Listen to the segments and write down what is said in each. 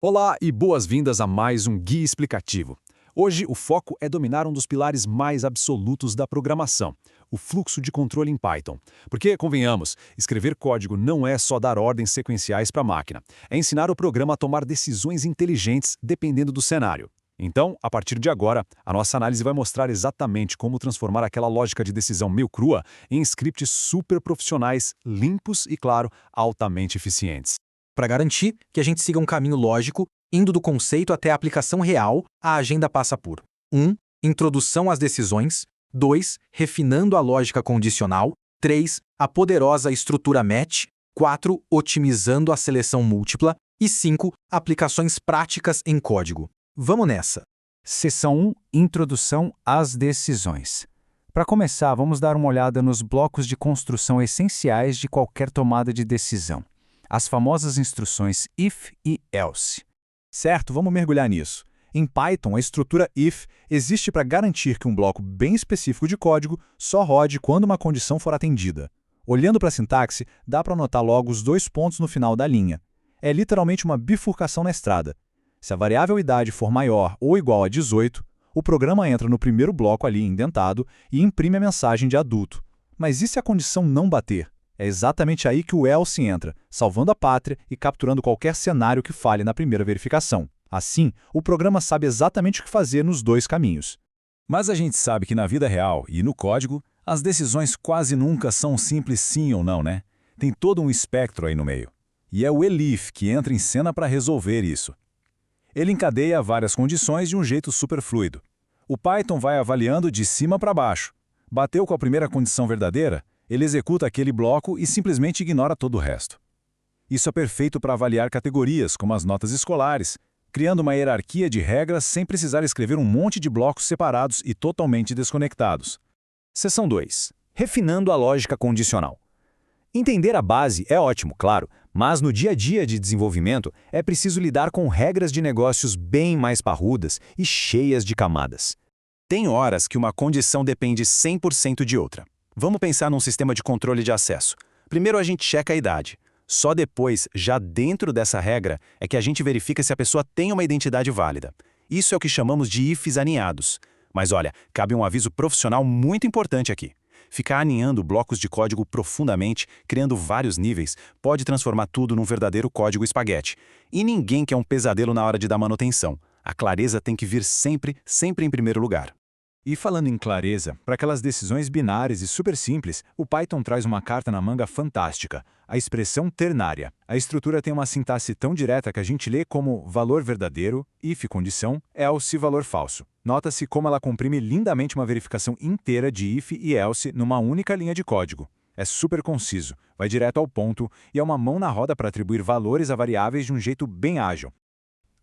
Olá e boas-vindas a mais um Guia Explicativo. Hoje o foco é dominar um dos pilares mais absolutos da programação, o fluxo de controle em Python. Porque, convenhamos, escrever código não é só dar ordens sequenciais para a máquina, é ensinar o programa a tomar decisões inteligentes dependendo do cenário. Então, a partir de agora, a nossa análise vai mostrar exatamente como transformar aquela lógica de decisão meio crua em scripts super profissionais, limpos e, claro, altamente eficientes. Para garantir que a gente siga um caminho lógico, indo do conceito até a aplicação real, a agenda passa por 1. Introdução às decisões. 2. Refinando a lógica condicional. 3. A poderosa estrutura match. 4. Otimizando a seleção múltipla. E 5. Aplicações práticas em código. Vamos nessa! Seção 1. Introdução às decisões. Para começar, vamos dar uma olhada nos blocos de construção essenciais de qualquer tomada de decisão. As famosas instruções if e else. Certo, vamos mergulhar nisso. Em Python, a estrutura if existe para garantir que um bloco bem específico de código só rode quando uma condição for atendida. Olhando para a sintaxe, dá para anotar logo os 2 pontos no final da linha. É literalmente uma bifurcação na estrada. Se a variável idade for maior ou igual a 18, o programa entra no primeiro bloco ali indentado e imprime a mensagem de adulto. Mas e se a condição não bater? É exatamente aí que o else entra, salvando a pátria e capturando qualquer cenário que falhe na primeira verificação. Assim, o programa sabe exatamente o que fazer nos 2 caminhos. Mas a gente sabe que na vida real e no código, as decisões quase nunca são simples sim ou não, né? Tem todo um espectro aí no meio. E é o elif que entra em cena para resolver isso. Ele encadeia várias condições de um jeito super fluido. O Python vai avaliando de cima para baixo. Bateu com a primeira condição verdadeira? Ele executa aquele bloco e simplesmente ignora todo o resto. Isso é perfeito para avaliar categorias, como as notas escolares, criando uma hierarquia de regras sem precisar escrever um monte de blocos separados e totalmente desconectados. Seção 2. Refinando a lógica condicional. Entender a base é ótimo, claro, mas no dia a dia de desenvolvimento é preciso lidar com regras de negócios bem mais parrudas e cheias de camadas. Tem horas que uma condição depende 100% de outra. Vamos pensar num sistema de controle de acesso. Primeiro a gente checa a idade. Só depois, já dentro dessa regra, é que a gente verifica se a pessoa tem uma identidade válida. Isso é o que chamamos de ifs aninhados. Mas olha, cabe um aviso profissional muito importante aqui. Ficar aninhando blocos de código profundamente, criando vários níveis, pode transformar tudo num verdadeiro código espaguete. E ninguém quer um pesadelo na hora de dar manutenção. A clareza tem que vir sempre em primeiro lugar. E falando em clareza, para aquelas decisões binárias e super simples, o Python traz uma carta na manga fantástica, a expressão ternária. A estrutura tem uma sintaxe tão direta que a gente lê como valor verdadeiro, if condição, else valor falso. Nota-se como ela comprime lindamente uma verificação inteira de if e else numa única linha de código. É super conciso, vai direto ao ponto e é uma mão na roda para atribuir valores a variáveis de um jeito bem ágil.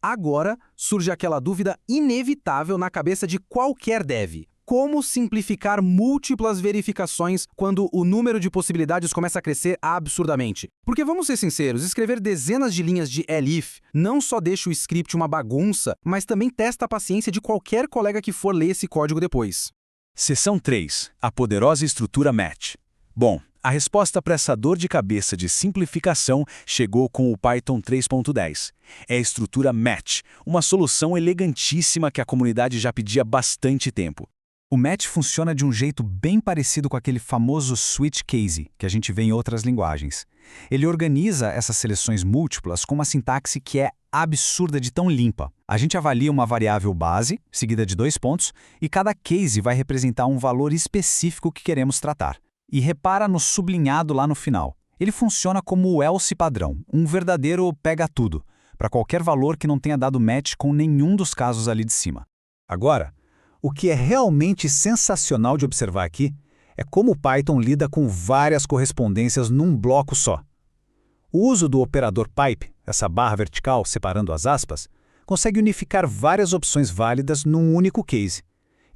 Agora surge aquela dúvida inevitável na cabeça de qualquer dev. Como simplificar múltiplas verificações quando o número de possibilidades começa a crescer absurdamente? Porque vamos ser sinceros, escrever dezenas de linhas de elif não só deixa o script uma bagunça, mas também testa a paciência de qualquer colega que for ler esse código depois. Seção 3. A poderosa estrutura match. Bom, a resposta para essa dor de cabeça de simplificação chegou com o Python 3.10. É a estrutura match, uma solução elegantíssima que a comunidade já pedia há bastante tempo. O match funciona de um jeito bem parecido com aquele famoso switch case que a gente vê em outras linguagens. Ele organiza essas seleções múltiplas com uma sintaxe que é absurda de tão limpa. A gente avalia uma variável base, seguida de 2 pontos, e cada case vai representar um valor específico que queremos tratar. E repara no sublinhado lá no final. Ele funciona como o else padrão, um verdadeiro pega-tudo, para qualquer valor que não tenha dado match com nenhum dos casos ali de cima. Agora, o que é realmente sensacional de observar aqui é como o Python lida com várias correspondências num bloco só. O uso do operador pipe, essa barra vertical separando as aspas, consegue unificar várias opções válidas num único case.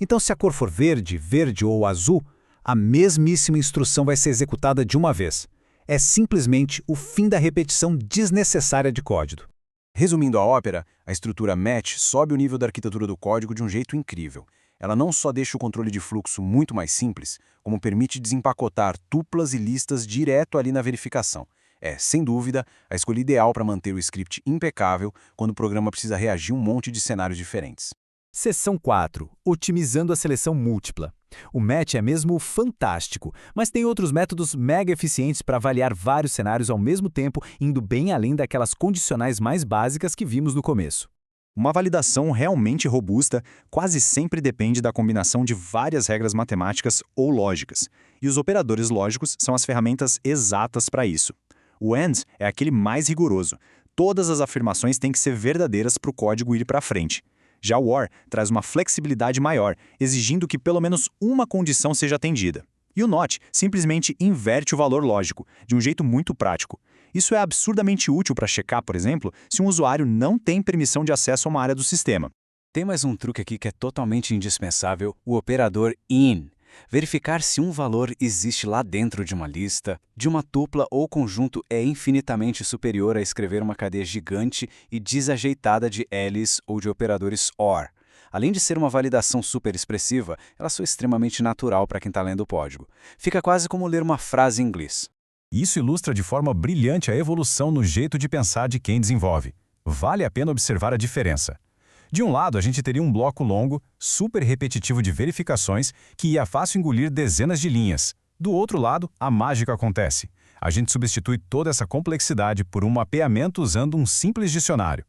Então, se a cor for verde, verde ou azul, a mesmíssima instrução vai ser executada de uma vez. É simplesmente o fim da repetição desnecessária de código. Resumindo a ópera, a estrutura match sobe o nível da arquitetura do código de um jeito incrível. Ela não só deixa o controle de fluxo muito mais simples, como permite desempacotar tuplas e listas direto ali na verificação. É, sem dúvida, a escolha ideal para manter o script impecável quando o programa precisa reagir a um monte de cenários diferentes. Seção 4. Otimizando a seleção múltipla. O match é mesmo fantástico, mas tem outros métodos mega eficientes para avaliar vários cenários ao mesmo tempo, indo bem além daquelas condicionais mais básicas que vimos no começo. Uma validação realmente robusta quase sempre depende da combinação de várias regras matemáticas ou lógicas, e os operadores lógicos são as ferramentas exatas para isso. O AND é aquele mais rigoroso. Todas as afirmações têm que ser verdadeiras para o código ir para frente. Já o OR traz uma flexibilidade maior, exigindo que pelo menos uma condição seja atendida. E o NOT simplesmente inverte o valor lógico, de um jeito muito prático. Isso é absurdamente útil para checar, por exemplo, se um usuário não tem permissão de acesso a uma área do sistema. Tem mais um truque aqui que é totalmente indispensável, o operador IN. Verificar se um valor existe lá dentro de uma lista, de uma tupla ou conjunto é infinitamente superior a escrever uma cadeia gigante e desajeitada de ELIs ou de operadores OR. Além de ser uma validação super expressiva, ela soa extremamente natural para quem está lendo o código. Fica quase como ler uma frase em inglês. Isso ilustra de forma brilhante a evolução no jeito de pensar de quem desenvolve. Vale a pena observar a diferença. De um lado, a gente teria um bloco longo, super repetitivo de verificações, que ia fácil engolir dezenas de linhas. Do outro lado, a mágica acontece. A gente substitui toda essa complexidade por um mapeamento usando um simples dicionário.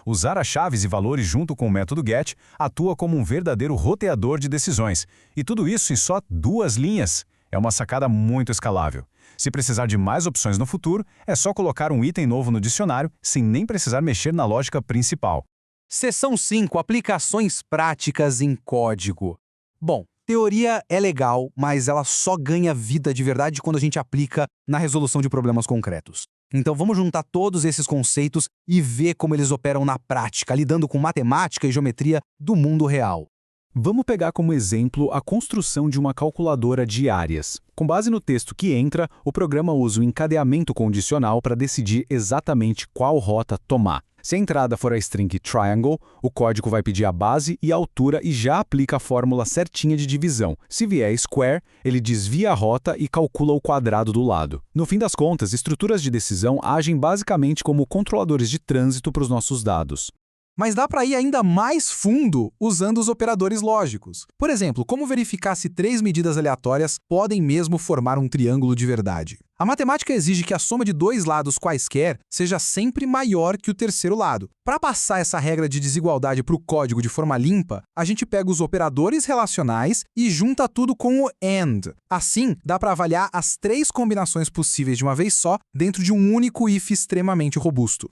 Usar as chaves e valores junto com o método GET atua como um verdadeiro roteador de decisões. E tudo isso em só 2 linhas. É uma sacada muito escalável. Se precisar de mais opções no futuro, é só colocar um item novo no dicionário, sem nem precisar mexer na lógica principal. Seção 5. Aplicações práticas em código. Bom, teoria é legal, mas ela só ganha vida de verdade quando a gente aplica na resolução de problemas concretos. Então vamos juntar todos esses conceitos e ver como eles operam na prática, lidando com matemática e geometria do mundo real. Vamos pegar como exemplo a construção de uma calculadora de áreas. Com base no texto que entra, o programa usa o encadeamento condicional para decidir exatamente qual rota tomar. Se a entrada for a string triangle, o código vai pedir a base e a altura e já aplica a fórmula certinha de divisão. Se vier square, ele desvia a rota e calcula o quadrado do lado. No fim das contas, estruturas de decisão agem basicamente como controladores de trânsito para os nossos dados. Mas dá para ir ainda mais fundo usando os operadores lógicos. Por exemplo, como verificar se 3 medidas aleatórias podem mesmo formar um triângulo de verdade? A matemática exige que a soma de 2 lados quaisquer seja sempre maior que o terceiro lado. Para passar essa regra de desigualdade para o código de forma limpa, a gente pega os operadores relacionais e junta tudo com o AND. Assim, dá para avaliar as 3 combinações possíveis de uma vez só dentro de um único if extremamente robusto.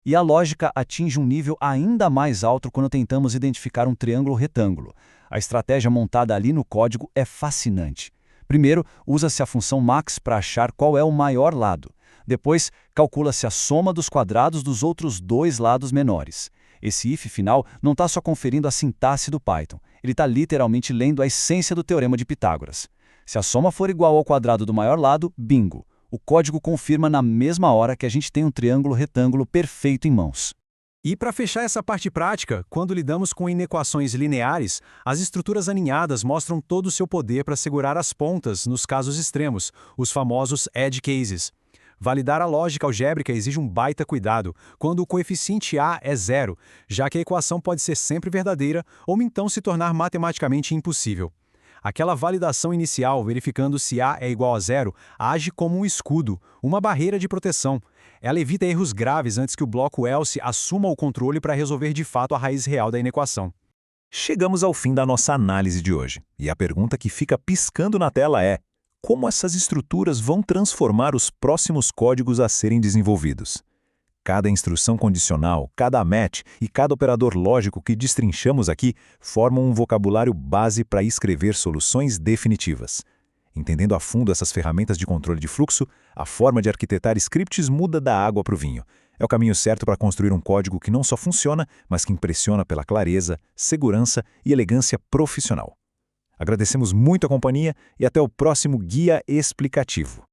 E a lógica atinge um nível ainda mais alto quando tentamos identificar um triângulo retângulo. A estratégia montada ali no código é fascinante. Primeiro, usa-se a função max para achar qual é o maior lado. Depois, calcula-se a soma dos quadrados dos outros 2 lados menores. Esse if final não está só conferindo a sintaxe do Python, ele está literalmente lendo a essência do teorema de Pitágoras. Se a soma for igual ao quadrado do maior lado, bingo! O código confirma na mesma hora que a gente tem um triângulo retângulo perfeito em mãos. E para fechar essa parte prática, quando lidamos com inequações lineares, as estruturas aninhadas mostram todo o seu poder para segurar as pontas nos casos extremos, os famosos edge cases. Validar a lógica algébrica exige um baita cuidado, quando o coeficiente A é 0, já que a equação pode ser sempre verdadeira ou então se tornar matematicamente impossível. Aquela validação inicial, verificando se A é igual a 0, age como um escudo, uma barreira de proteção. Ela evita erros graves antes que o bloco else assuma o controle para resolver de fato a raiz real da inequação. Chegamos ao fim da nossa análise de hoje. E a pergunta que fica piscando na tela é: como essas estruturas vão transformar os próximos códigos a serem desenvolvidos? Cada instrução condicional, cada match e cada operador lógico que destrinchamos aqui formam um vocabulário base para escrever soluções definitivas. Entendendo a fundo essas ferramentas de controle de fluxo, a forma de arquitetar scripts muda da água para o vinho. É o caminho certo para construir um código que não só funciona, mas que impressiona pela clareza, segurança e elegância profissional. Agradecemos muito a companhia e até o próximo Guia Explicativo.